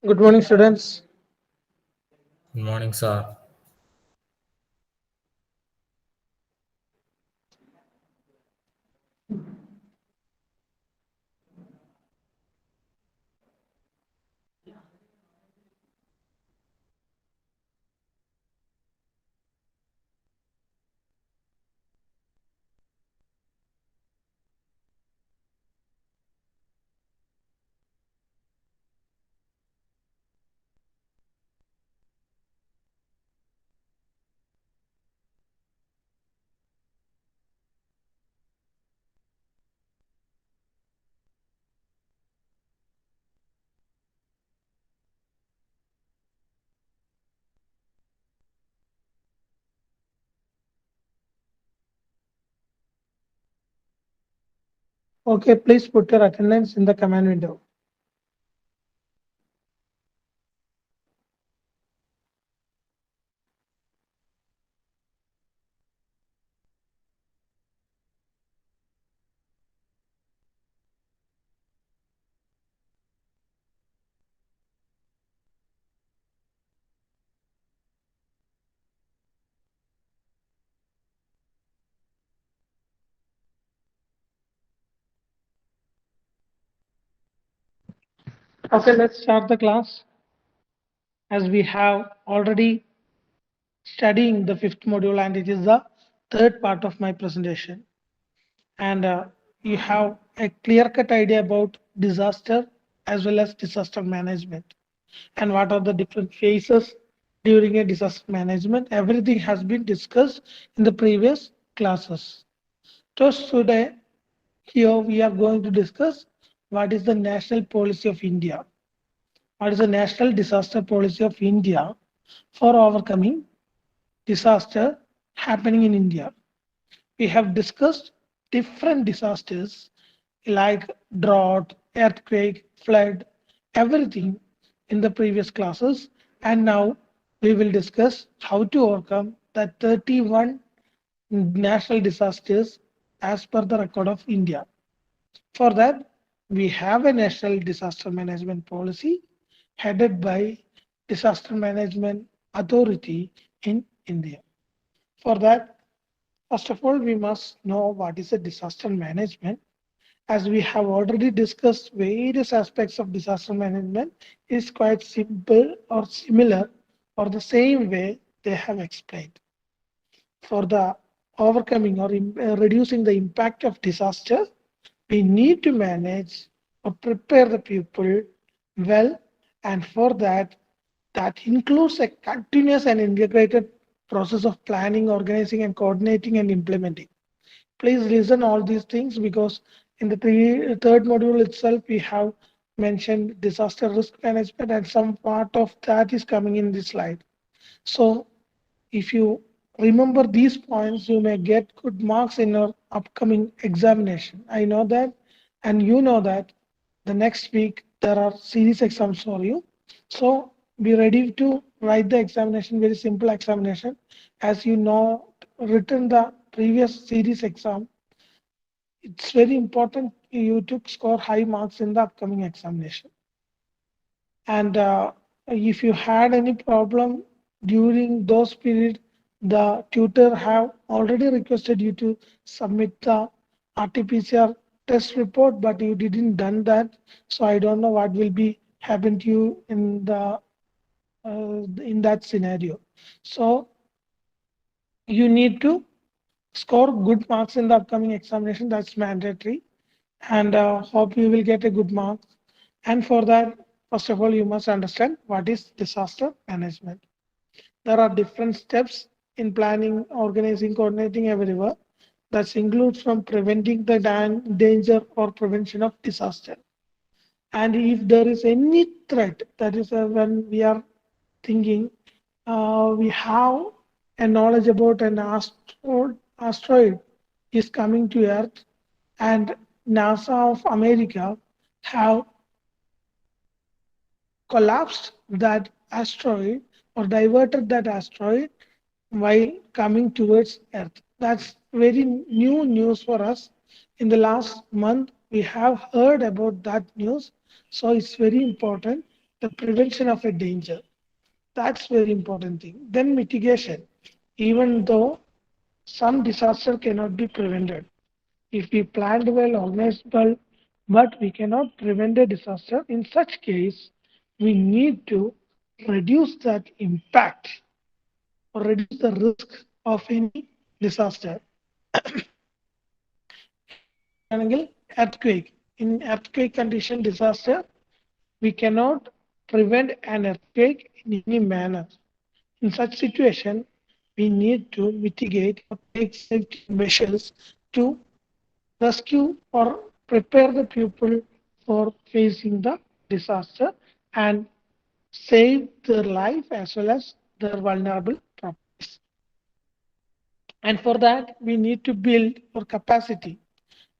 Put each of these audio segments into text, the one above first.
Good morning, students. Good morning, sir. Okay, please put your attendance in the command window. Okay, let's start the class as we have already studying the fifth module and it is the third part of my presentation. And you have a clear-cut idea about disaster as well as disaster management and what are the different phases during a disaster management. Everything has been discussed in the previous classes. So today, here we are going to discuss what is the national policy of India. What is the national disaster policy of India for overcoming disaster happening in India? We have discussed different disasters like drought, earthquake, flood, everything in the previous classes. And now we will discuss how to overcome the 31 national disasters as per the record of India. For that, we have a national disaster management policy headed by Disaster Management Authority in India. For that, first of all, we must know what is a disaster management. As we have already discussed various aspects of disaster management, is quite simple or similar or the same way they have explained. For the overcoming or reducing the impact of disaster, we need to manage or prepare the people well, and for that, that includes a continuous and integrated process of planning, organizing, and coordinating and implementing. Please listen all these things because in the third module itself, we have mentioned disaster risk management, and some part of that is coming in this slide. So if you remember these points, you may get good marks in your upcoming examination. I know that, and you know that the next week there are series exams for you. So be ready to write the examination, very simple examination. As you know, written the previous series exam, it's very important you to score high marks in the upcoming examination. And if you had any problem during those periods, the tutor have already requested you to submit the RT-PCR test report, but you didn't done that. So I don't know what will be happen to you in that scenario. So you need to score good marks in the upcoming examination. That's mandatory, and hope you will get a good mark. And for that, first of all, you must understand what is disaster management. There are different steps in planning, organizing, coordinating everywhere. That includes from preventing the danger or prevention of disaster. And if there is any threat, that is when we are thinking, we have a knowledge about an asteroid is coming to Earth, and NASA of America have collapsed that asteroid or diverted that asteroid while coming towards Earth. That's very new news for us. In the last month, we have heard about that news, so it's very important. the prevention of a danger. That's very important thing. Then mitigation. Even though some disaster cannot be prevented, if we planned well, organized well, but we cannot prevent a disaster, in such case, we need to reduce that impact or reduce the risk of any disaster. For example, earthquake. In earthquake condition disaster, we cannot prevent an earthquake in any manner. In such situation, we need to mitigate or take safety measures to rescue or prepare the people for facing the disaster and save their life as well as their vulnerable properties. And for that, we need to build our capacity.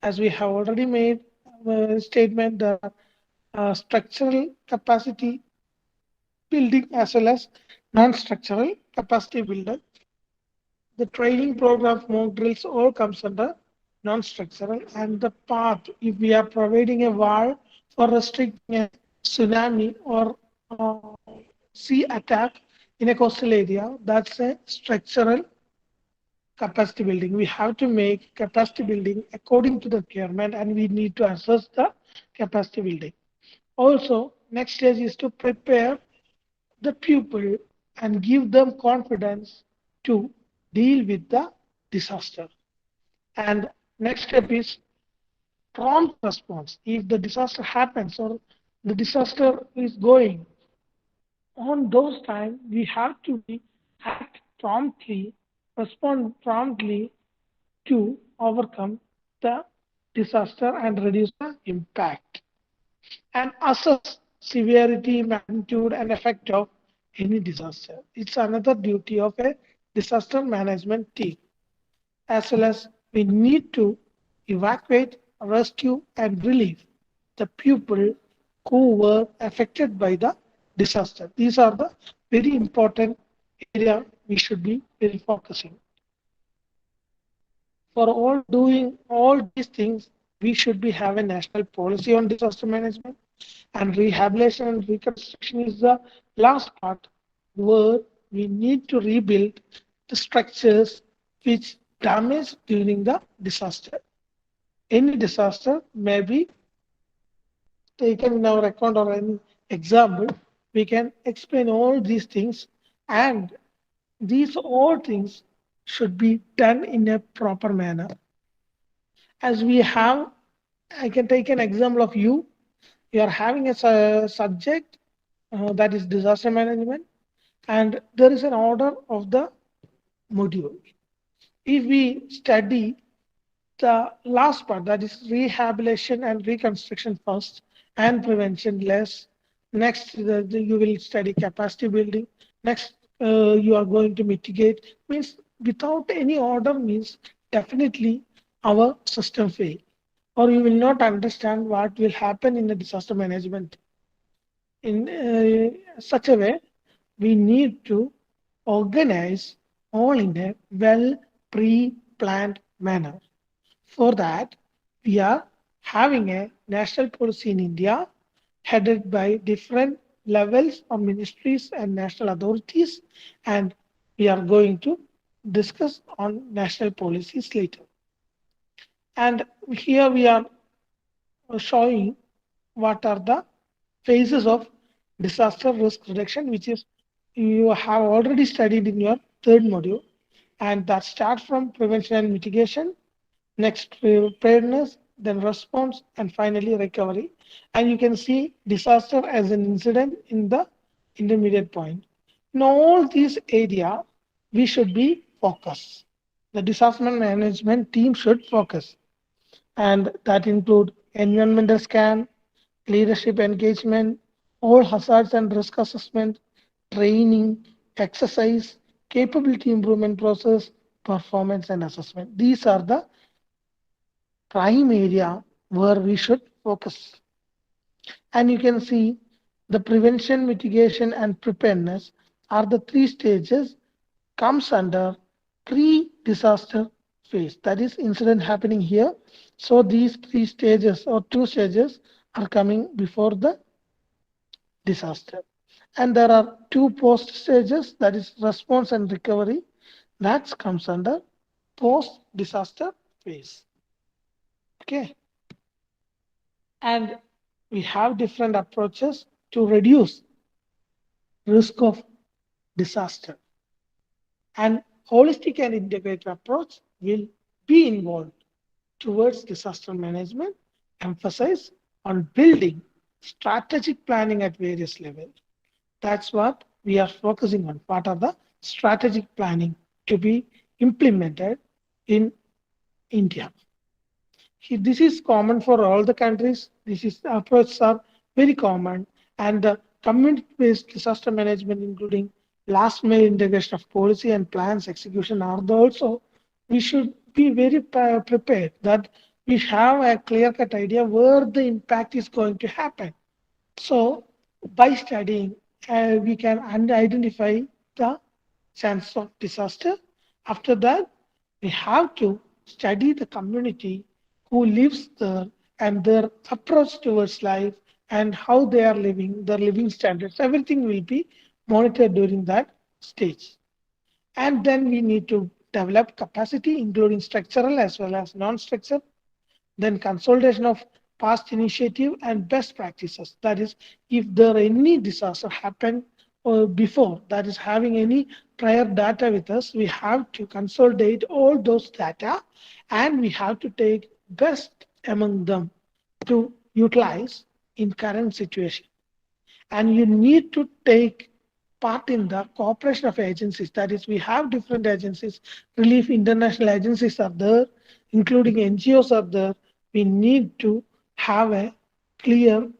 As we have already made a statement, the structural capacity building as well as non-structural capacity building. The training program mock drills all comes under non-structural and the path if we are providing a wall for restricting a tsunami or sea attack in a coastal area, that's a structural capacity building. We have to make capacity building according to the requirement and we need to assess the capacity building. Also, next stage is to prepare the pupil and give them confidence to deal with the disaster. And next step is prompt response. If the disaster happens or the disaster is going, on those times we have to act promptly, respond promptly to overcome the disaster and reduce the impact and assess severity, magnitude, and effect of any disaster. It's another duty of a disaster management team, as well as we need to evacuate, rescue, and relieve the people who were affected by the disaster. These are the very important area we should be very focusing. For all doing all these things, we should be have a national policy on disaster management and rehabilitation and reconstruction is the last part where we need to rebuild the structures which damaged during the disaster. Any disaster may be taken in our account or any example. We can explain all these things and these all things should be done in a proper manner. As we have, I can take an example of you. You are having a subject that is disaster management, and there is an order of the module. If we study the last part, that is rehabilitation and reconstruction first, and prevention less. Next, you will study capacity building. Next, you are going to mitigate. Means without any order means definitely our system fail, or you will not understand what will happen in the disaster management. In such a way, we need to organize all in a well pre-planned manner. For that, we are having a national policy in India headed by different levels of ministries and national authorities, and we are going to discuss on national policies later. And here we are showing what are the phases of disaster risk reduction, which is you have already studied in your third module, and that starts from prevention and mitigation, next preparedness, then response, and finally recovery. And you can see disaster as an incident in the intermediate point. In all these areas, we should be focused. The disaster management team should focus, and that include environmental scan, leadership engagement, all hazards and risk assessment, training, exercise, capability improvement process, performance and assessment. These are the prime area where we should focus. And you can see the prevention, mitigation, and preparedness are the three stages comes under pre-disaster phase. That is incident happening here. So these three stages or two stages are coming before the disaster. And there are two post stages, that is response and recovery. That comes under post disaster phase. Okay. And we have different approaches to reduce risk of disaster. And holistic and integrated approach will be involved towards disaster management, emphasize on building strategic planning at various levels. That's what we are focusing on. What are the strategic planning to be implemented in India? This is common for all the countries. This is approaches are very common, and the community-based disaster management, including last mile integration of policy and plans execution, are the also we should be very prepared that we have a clear-cut idea where the impact is going to happen. So, by studying, we can identify the chance of disaster. After that, we have to study the community who lives there and their approach towards life and how they are living, their living standards. Everything will be monitored during that stage. And then we need to develop capacity, including structural as well as non-structural, then consolidation of past initiative and best practices. That is, if there any disaster happened before, that is having any prior data with us, we have to consolidate all those data and we have to take best among them to utilize in current situation. And you need to take part in the cooperation of agencies. That is, we have different agencies, relief international agencies are there, including NGOs are there. We need to have a clear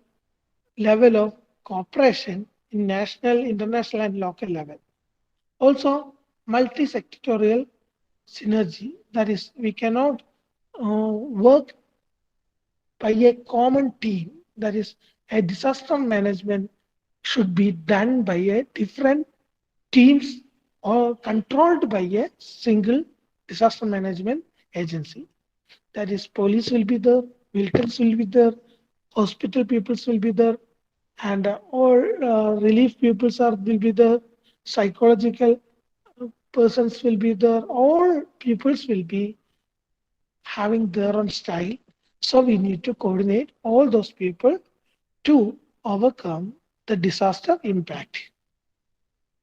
level of cooperation in national, international, and local level. Also, multi-sectorial synergy. That is, we cannot work by a common team. That is, a disaster management should be done by a different teams or controlled by a single disaster management agency. That is, police will be there, militants will be there, hospital peoples will be there, and all relief peoples will be there, psychological persons will be there, all peoples will be having their own style. So we need to coordinate all those people to overcome the disaster impact.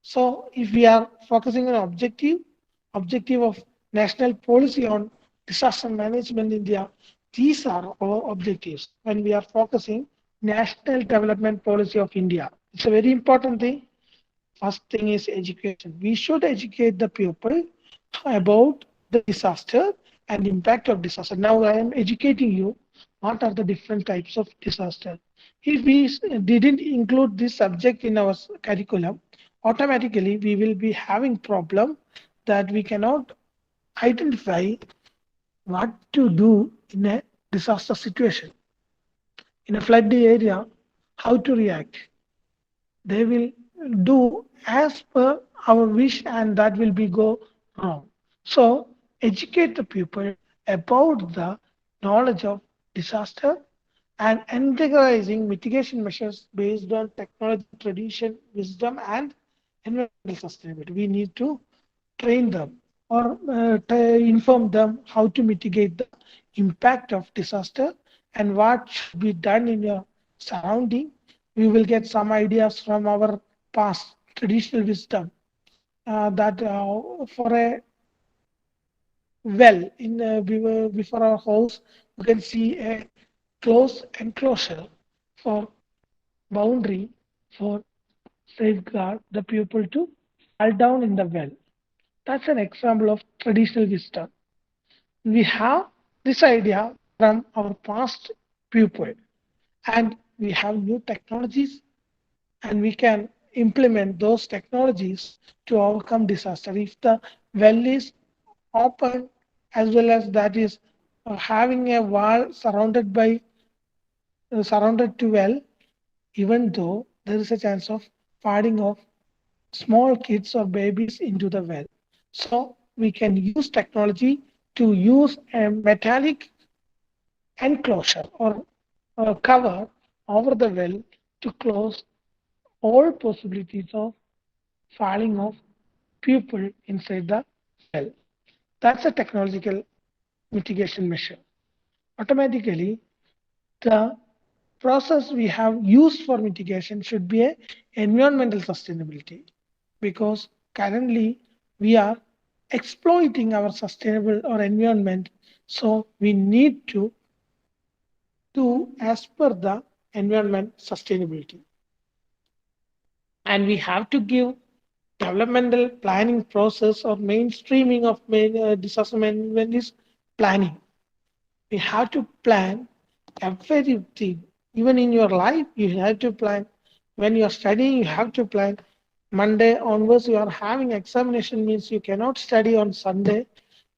So if we are focusing on objective of national policy on disaster management in India, these are our objectives when we are focusing national development policy of India. It's a very important thing. First thing is education. We should educate the people about the disaster and impact of disaster. Now I am educating you what are the different types of disaster. If we didn't include this subject in our curriculum, automatically we will be having problem that we cannot identify what to do in a disaster situation. In a flood area, how to react. They will do as per our wish and that will be go wrong. So educate the people about the knowledge of disaster and integrating mitigation measures based on technology, tradition, wisdom, and environmental sustainability. We need to train them or inform them how to mitigate the impact of disaster and what should be done in your surrounding. We will get some ideas from our past traditional wisdom that for a well in before our house you can see a close enclosure for boundary for safeguard the people to fall down in the well. That's an example of traditional wisdom. We have this idea from our past people, and we have new technologies, and we can implement those technologies to overcome disaster. If the well is open, as well as that is having a wall surrounded to well, even though there is a chance of falling of small kids or babies into the well. So we can use technology to use a metallic enclosure or cover over the well to close all possibilities of falling of people inside the cell. That's a technological mitigation measure. Automatically, the process we have used for mitigation should be a environmental sustainability because currently we are exploiting our sustainable or environment, so we need to do as per the environment sustainability, and we have to give developmental planning process or mainstreaming of disaster management is planning. We have to plan everything. Even in your life, you have to plan. When you are studying, you have to plan. Monday onwards, you are having examination means you cannot study on Sunday.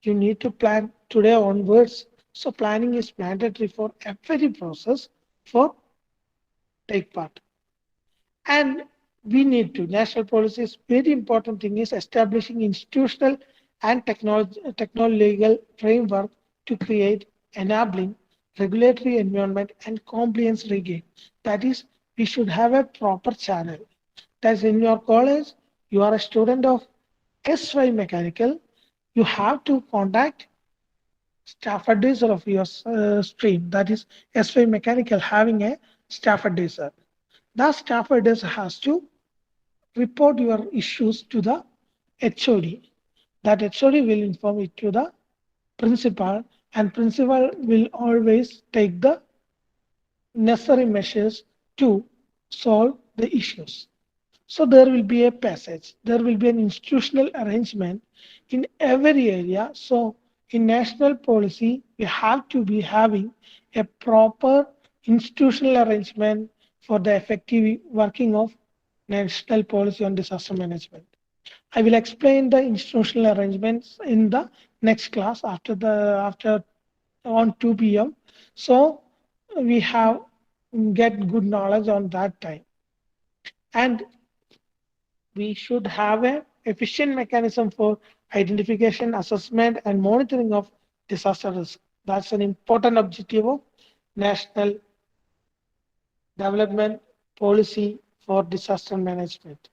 You need to plan today onwards. So planning is mandatory for every process for take part. And we need to. National policy is very important thing is establishing institutional and technological framework to create enabling regulatory environment and compliance regime. That is, we should have a proper channel. That's in your college, you are a student of SY Mechanical, you have to contact staff advisor of your stream. That is SY Mechanical having a staff advisor. The staff advisor has to report your issues to the HOD. That HOD will inform it to the principal, and principal will always take the necessary measures to solve the issues. So there will be a passage, there will be an institutional arrangement in every area. So in national policy, we have to be having a proper institutional arrangement for the effective working of national policy on disaster management. I will explain the institutional arrangements in the next class after on 2 p.m. So we have get good knowledge on that time. And we should have an efficient mechanism for identification, assessment, and monitoring of disaster risk. That's an important objective of national development policy for disaster management.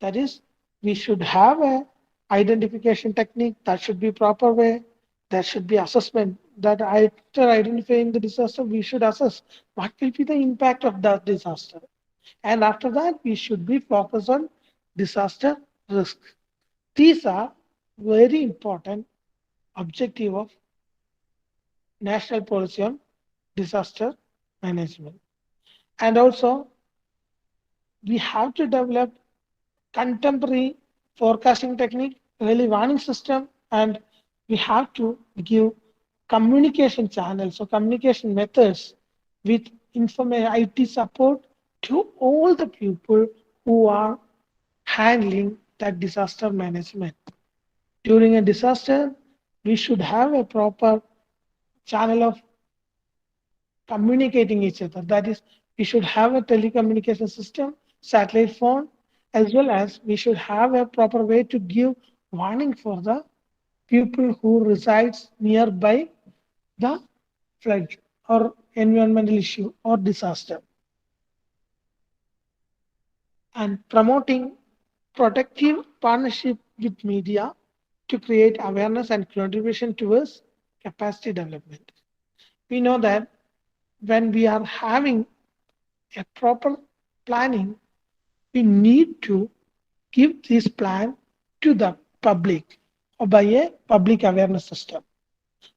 That is, we should have a identification technique that should be proper way. There should be assessment that after identifying the disaster, we should assess what will be the impact of that disaster. And after that, we should be focused on disaster risk. These are very important objective of national policy on disaster management. And also, we have to develop contemporary forecasting technique, early warning system, and we have to give communication channels or communication methods with information IT support to all the people who are handling that disaster management. During a disaster, we should have a proper channel of communicating each other. That is, we should have a telecommunication system, satellite phone, as well as we should have a proper way to give warning for the people who resides nearby the flood or environmental issue or disaster. And promoting protective partnership with media to create awareness and contribution towards capacity development. We know that when we are having a proper planning, we need to give this plan to the public or by a public awareness system.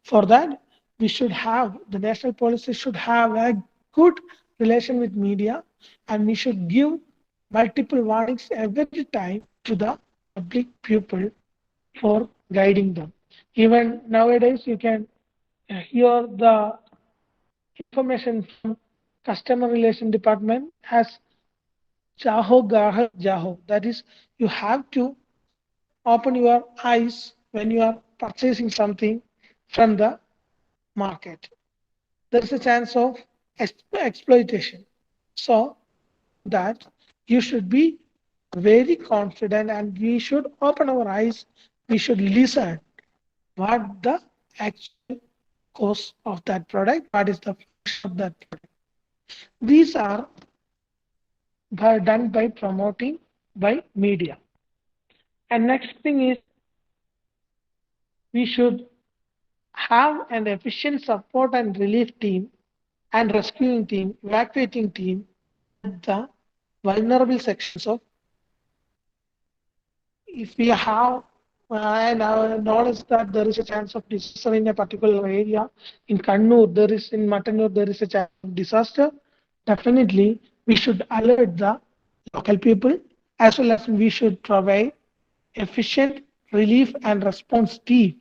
For that, we should have the national policy should have a good relation with media, and we should give multiple warnings every time to the public people for guiding them. Even nowadays, you can hear the information from customer relation department as Jaho Grahak Jaho. That is, you have to open your eyes when you are purchasing something from the market. There is a chance of exploitation. So, for that, you should be very confident and we should open our eyes. We should listen what the actual cost of that product, what is the function of that product. These are done by promoting by media. And next thing is we should have an efficient support and relief team and rescuing team, evacuating team at the vulnerable sections of. If we have and knowledge that there is a chance of disaster in a particular area, in Kannur, there is in Matanur, there is a chance of disaster, definitely we should alert the local people as well as we should provide efficient relief and response team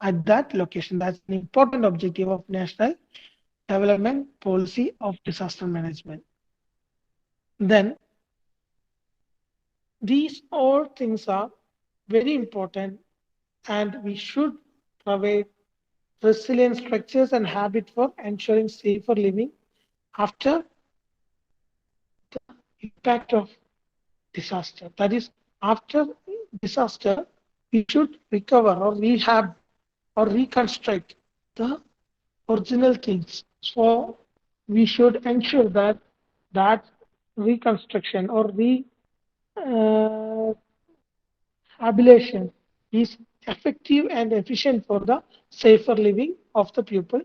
at that location. That's an important objective of national development policy of disaster management. Then these all things are very important and we should provide resilient structures and habits for ensuring safer living after impact of disaster. That is, after disaster, we should recover or rehab or reconstruct the original things. So we should ensure that that reconstruction or uh, rehabilitation is effective and efficient for the safer living of the people,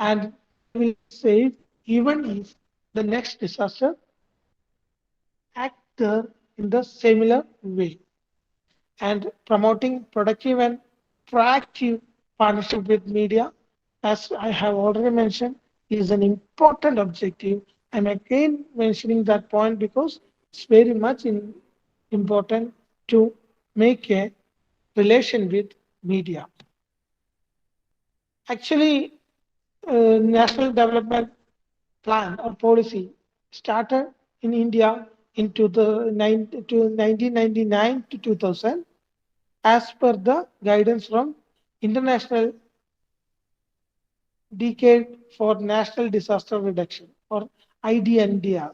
and they will save even if the next disaster act there in the similar way. And promoting productive and proactive partnership with media, as I have already mentioned, is an important objective. I'm again mentioning that point because it's very much important to make a relation with media. Actually, national development plan or policy started in India into the 1999 to 2000 as per the guidance from International Decade for National Disaster Reduction or IDNDR,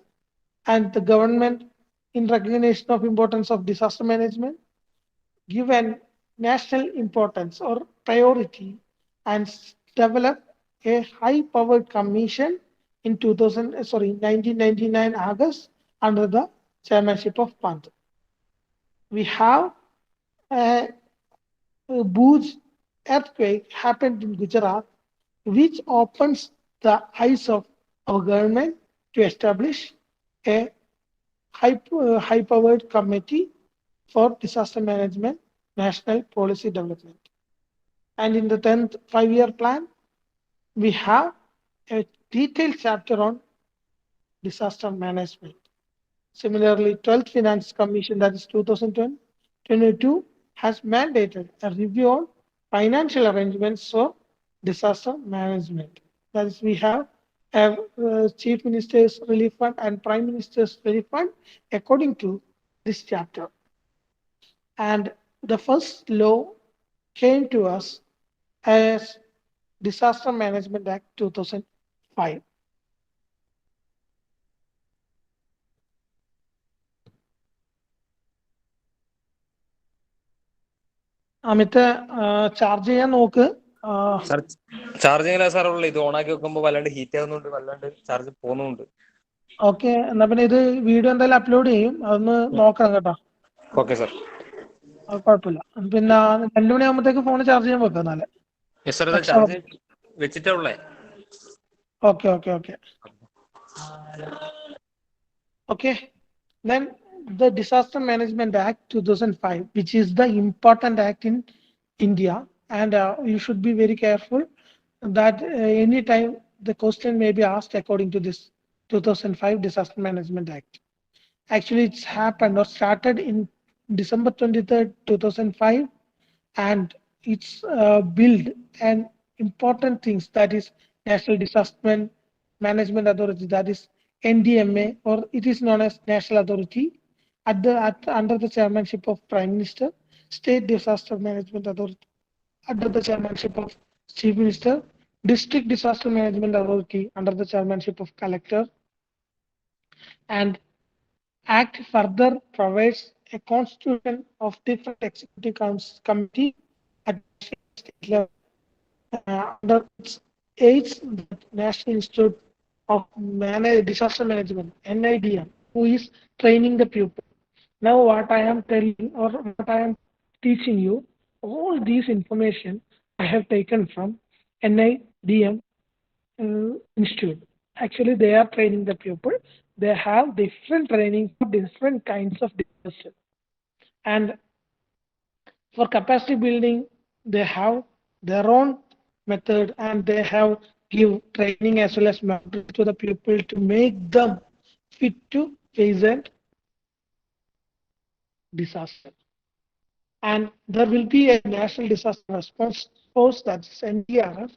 and the government in recognition of importance of disaster management given national importance or priority and develop a high powered commission in 1999 August under the chairmanship of Pant. We have a, a Bhuj earthquake happened in Gujarat, which opens the eyes of our government to establish a high powered committee for disaster management, national policy development. And in the 10th 5-year plan, we have a detailed chapter on disaster management. Similarly, 12th Finance Commission, that is 2022, has mandated a review on financial arrangements for disaster management. That is, we have a Chief Minister's Relief Fund and Prime Minister's Relief Fund according to this chapter. And the first law came to us as Disaster Management Act 2005. Amit charge ചെയ്യാൻ നോക്ക്. Sir ചാർജിങ്ങില്ല sir ഉള്ളു. ഇത് ഓണാക്കി വെക്കുമ്പോൾ വല്ലാണ്ട് heat ആവുന്നുണ്ട്, വല്ലാണ്ട് charge പോകുന്നുണ്ട്. ഓക്കെ, എന്നാ പിന്നെ ഇത് വീഡിയോ എന്തായാലും അപ്ലോഡ് ചെയ്യും, അതൊന്ന് നോക്കണം കേട്ടോ. Okay sir. കുഴപ്പമില്ല. പിന്നെ 2 മണിയാകുമ്പോഴത്തേക്ക് ഫോൺ ചാർജ് ചെയ്യാൻ വെക്കാം എന്നാല്. ചാർജ് വെച്ചിട്ടേ ഉള്ളേ. Okay okay okay okay. Then the Disaster Management Act 2005, which is the important act in India, and you should be very careful that anytime the question may be asked according to this 2005 Disaster Management Act. Actually, it's happened or started in December 23rd, 2005, and it's build an important things, that is National Disaster Management Authority, that is NDMA, or it is known as National Authority, under the chairmanship of Prime Minister, State Disaster Management Authority under the chairmanship of Chief Minister, District Disaster Management Authority under the chairmanship of Collector, and Act further provides a constitution of different executive committee at state level. Under its aids, the National Institute of Disaster Management (NIDM) who is training the pupil. Now, what I am telling or what I am teaching you, all these information I have taken from NIDM institute. Actually, they are training the pupil. They have different training for different kinds of disaster. And for capacity building, they have their own method and they have give training as well as mentoring to the pupil to make them fit to face a disaster. And there will be a national disaster response force, that's NDRF,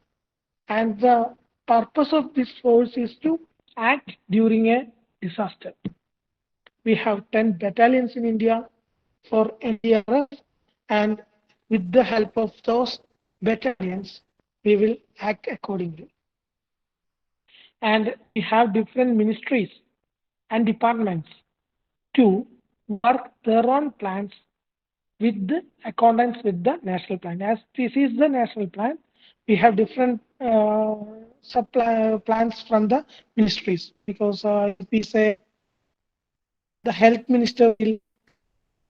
and the purpose of this force is to act during a disaster. We have 10 battalions in India for NDRF, and with the help of those battalions, we will act accordingly. And we have different ministries and departments to work their own plans with the accordance with the national plan. As this is the national plan, we have different supply plans from the ministries because if we say the health minister will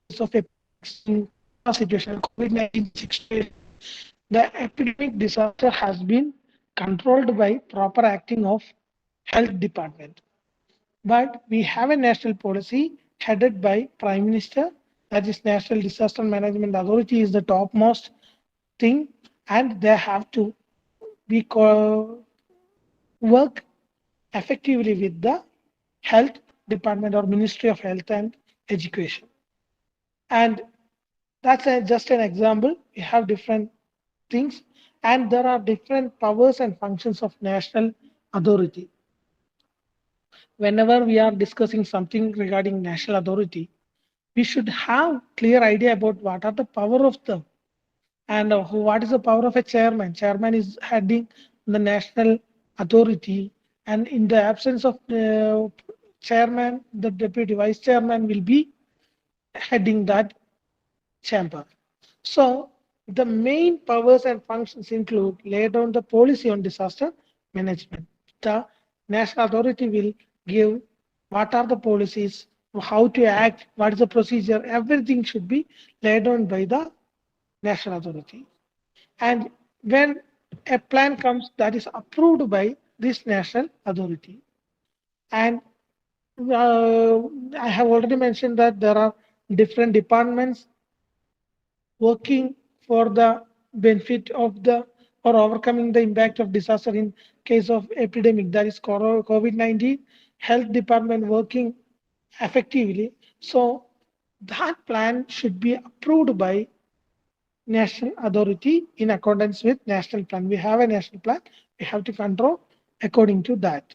case of epidemics in corona situation, COVID-19 situation, the epidemic disaster has been controlled by proper acting of health department. But we have a national policy headed by Prime Minister, that is National Disaster Management Authority is the topmost thing, and they have to be work effectively with the health department or Ministry of Health and Education. And that's just an example. We have different things, and there are different powers and functions of national authority. Whenever we are discussing something regarding national authority, we should have clear idea about what are the power of them and what is the power of a chairman. Chairman is heading the national authority, and in the absence of the chairman, the deputy vice chairman will be heading that chamber. So the main powers and functions include lay down the policy on disaster management. The national authority will give what are the policies, how to act, what is the procedure, everything should be laid down by the national authority. And when a plan comes that is approved by this national authority, and I have already mentioned that there are different departments working for the benefit of the or overcoming the impact of disaster in case of epidemic, that is COVID-19, health department working effectively. So that plan should be approved by national authority in accordance with national plan. We have a national plan, we have to control according to that.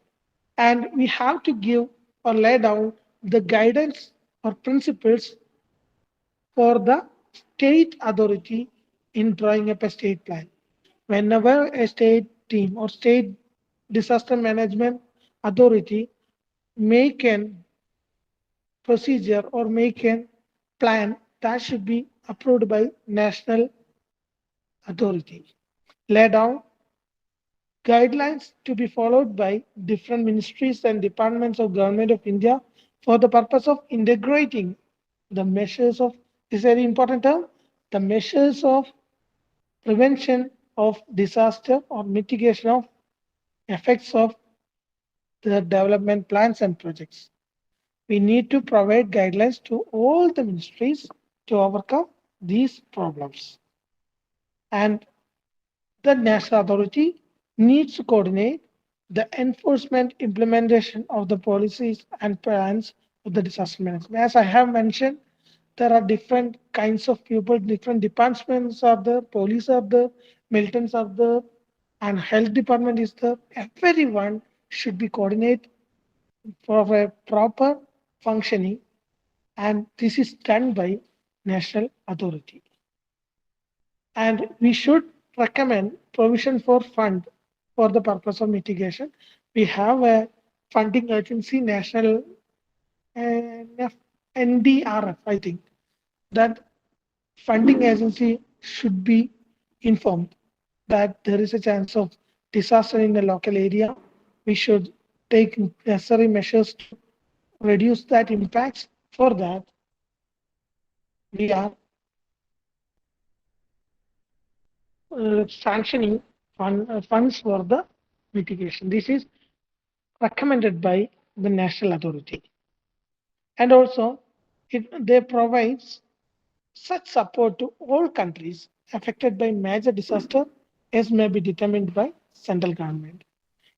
And we have to give or lay down the guidance or principles for the state authority in drawing up a state plan. Whenever a state team or state disaster management authority make an procedure or make a plan, that should be approved by national authority. Lay down guidelines to be followed by different ministries and departments of government of India for the purpose of integrating the measures of, this is a very important term, the measures of prevention of disaster or mitigation of effects of the development plans and projects. We need to provide guidelines to all the ministries to overcome these problems. And the national authority needs to coordinate the enforcement implementation of the policies and plans of the disaster management. As I have mentioned, there are different kinds of people, different departments are there, police are there, militants are there, and health department is there. Everyone should be coordinated for a proper functioning, and this is done by national authority. And we should recommend provision for fund for the purpose of mitigation. We have a funding agency, national NDRF, I think, that funding agency should be informed that there is a chance of disaster in the local area. We should take necessary measures to reduce that impacts. For that, we are sanctioning funds for the mitigation. This is recommended by the national authority. And also, they provides such support to all countries affected by major disaster as may be determined by central government.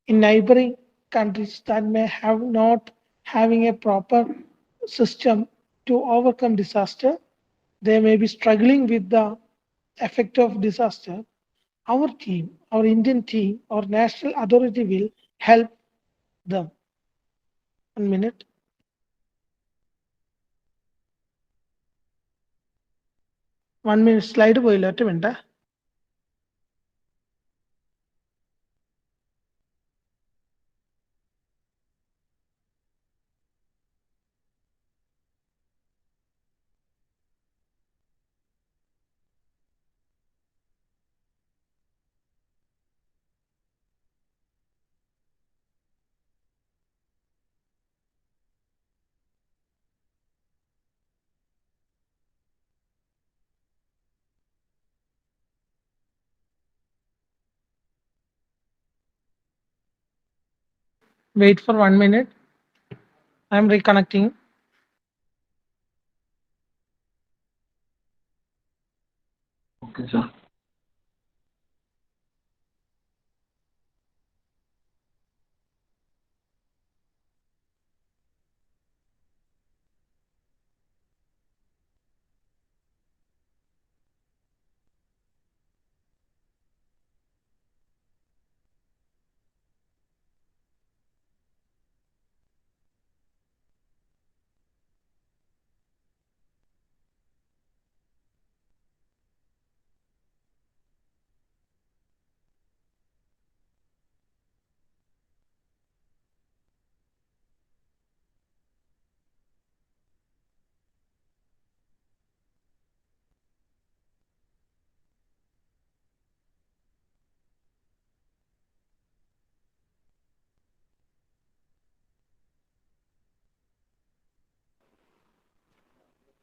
In neighboring countries that may have not having a proper system to overcome disaster, they may be struggling with the effect of disaster. Our team, our Indian team, or national authority will help them. 1 minute. 1 minute slide പോയില്ല ഒറ്റ minute. Wait for 1 minute. I'm reconnecting. Okay, sir.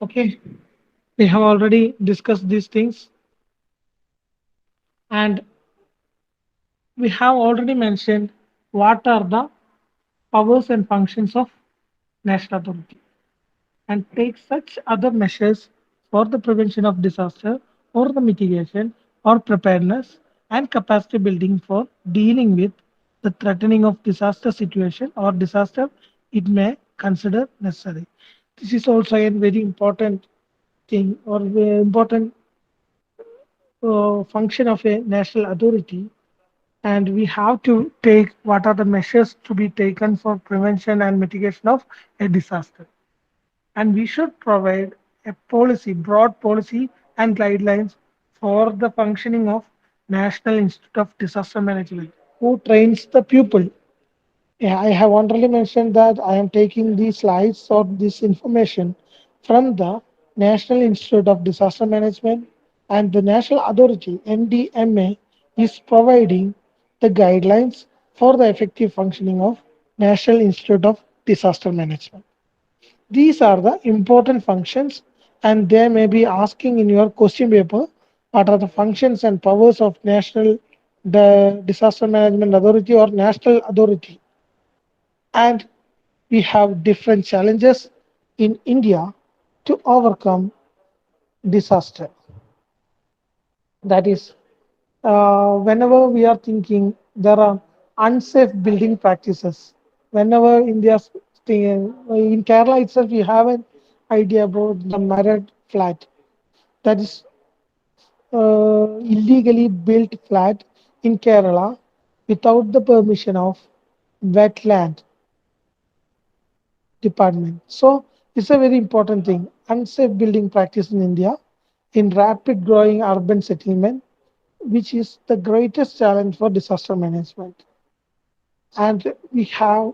Okay, we have already discussed these things, and we have already mentioned what are the powers and functions of national authority and take such other measures for the prevention of disaster or the mitigation or preparedness and capacity building for dealing with the threatening of disaster situation or disaster it may consider necessary. This is also a very important thing or very important function of a national authority, and we have to take what are the measures to be taken for prevention and mitigation of a disaster. And we should provide a policy, broad policy and guidelines for the functioning of National Institute of Disaster Management, who trains the pupil. Yeah, I have already mentioned that I am taking these slides or this information from the National Institute of Disaster Management, and the National Authority NDMA is providing the guidelines for the effective functioning of National Institute of Disaster Management. These are the important functions, and they may be asking in your question paper what are the functions and powers of National Disaster Management Authority or National Authority. And we have different challenges in India to overcome disaster. That is, whenever we are thinking there are unsafe building practices, whenever India in Kerala itself, we have an idea about the Marad flat, that is illegally built flat in Kerala without the permission of wetland department. So it's a very important thing. Unsafe building practice in India in rapid growing urban settlement, which is the greatest challenge for disaster management. And we have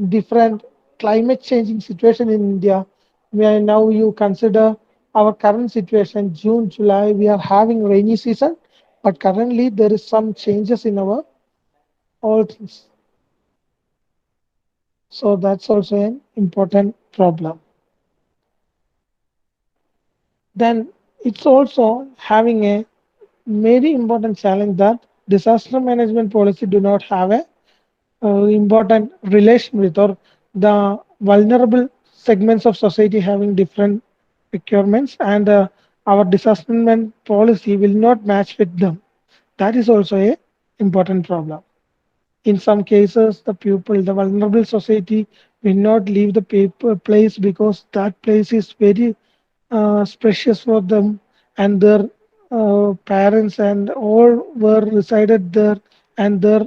different climate changing situation in India, where now you consider our current situation, June, July, we are having rainy season, but currently there is some changes in our all things. So that's also an important problem. Then it's also having a very important challenge that disaster management policy do not have a important relation with or the vulnerable segments of society having different requirements and our disaster management policy will not match with them. That is also a important problem. In some cases, the people, the vulnerable society will not leave the place because that place is very precious for them and their parents and all were resided there and their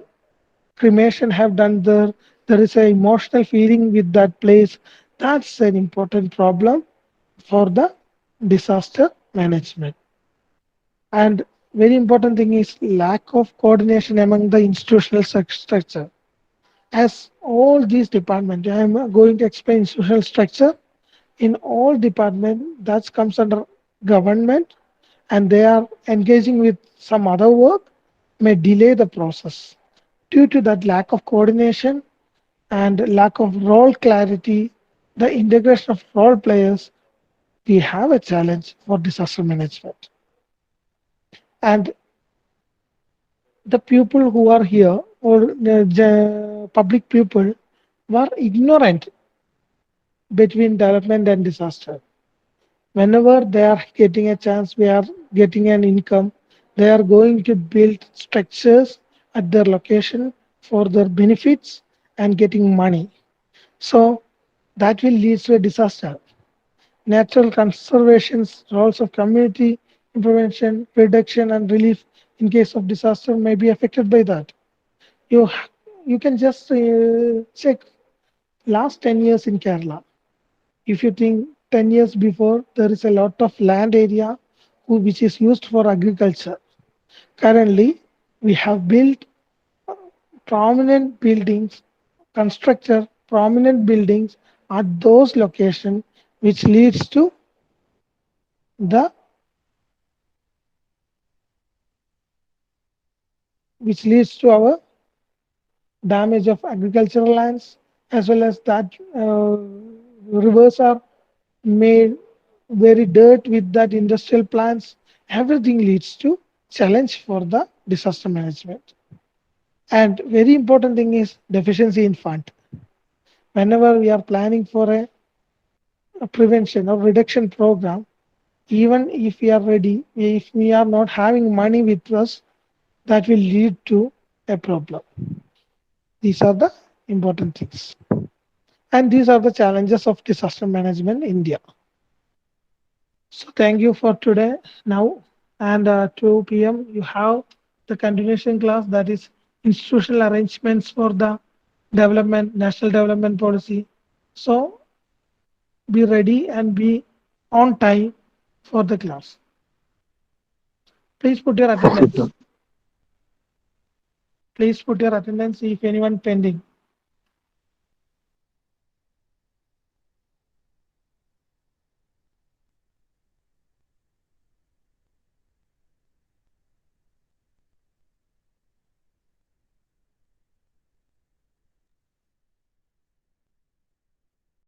cremation have done there. There is an emotional feeling with that place. That's an important problem for the disaster management. And very important thing is lack of coordination among the institutional structure. As all these departments, I am going to explain institutional structure in all department that comes under government and they are engaging with some other work may delay the process. Due to that lack of coordination and lack of role clarity, the integration of role players, we have a challenge for disaster management. And the people who are here or the public people were ignorant between development and disaster. Whenever they are getting a chance, we are getting an income, they are going to build structures at their location for their benefits and getting money. So that will lead to a disaster. Natural conservation's roles of community intervention, reduction, and relief in case of disaster may be affected by that. You you can just check last 10 years in Kerala. If you think 10 years before, there is a lot of land area which is used for agriculture. Currently, we have built prominent buildings, constructed prominent buildings at those locations, which leads to the which leads to our damage of agricultural lands as well as that rivers are made very dirt with that industrial plants. Everything leads to challenge for the disaster management. And very important thing is deficiency in fund. Whenever we are planning for a prevention or reduction program, even if we are ready, if we are not having money with us, that will lead to a problem. These are the important things. And these are the challenges of disaster management in India. So thank you for today. Now and 2 p.m. you have the continuation class that is institutional arrangements for the development, national development policy. So be ready and be on time for the class. Please put your Okay, attendance. sir. Please put your attendance if anyone pending.